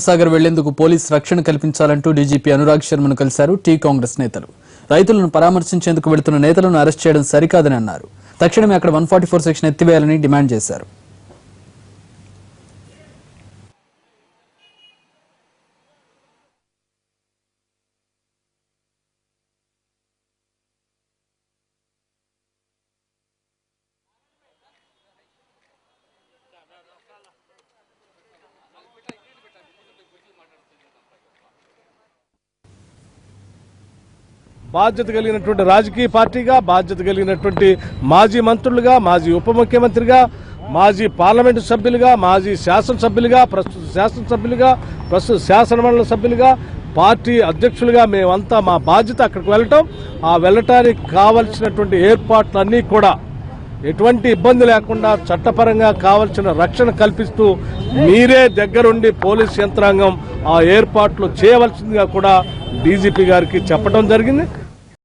సాగర్ వెళ్లేందుకు పోలీస్ రక్షణ కల్పించాలంటూ డీజీపీ అనురాగ్ శర్మను కలిశారు టీ కాంగ్రెస్ నేతలు. రైతులను పరామర్శించేందుకు వెళుతున్న నేతలను అరెస్ట్ చేయడం సరికాదని అన్నారు. తక్షణమే అక్కడ 144 సెక్షన్ ఎత్తివేయాలని డిమాండ్ చేశారు. బాధ్యత కలిగినటువంటి రాజకీయ పార్టీగా, బాధ్యత కలిగినటువంటి మాజీ మంత్రులుగా, మాజీ ఉప ముఖ్యమంత్రిగా, మాజీ పార్లమెంటు సభ్యులుగా, మాజీ శాసనసభ్యులుగా, ప్రస్తుత శాసనమండలి సభ్యులుగా, పార్టీ అధ్యక్షులుగా మేమంతా మా బాధ్యత అక్కడికి వెళ్ళటానికి కావలసినటువంటి ఏర్పాట్లన్నీ కూడా ఎటువంటి ఇబ్బంది లేకుండా చట్టపరంగా కావలసిన రక్షణ కల్పిస్తూ మీరే దగ్గరుండి పోలీస్ యంత్రాంగం ఆ ఏర్పాట్లు చేయవలసిందిగా కూడా డీజీపీ గారికి చెప్పడం జరిగింది.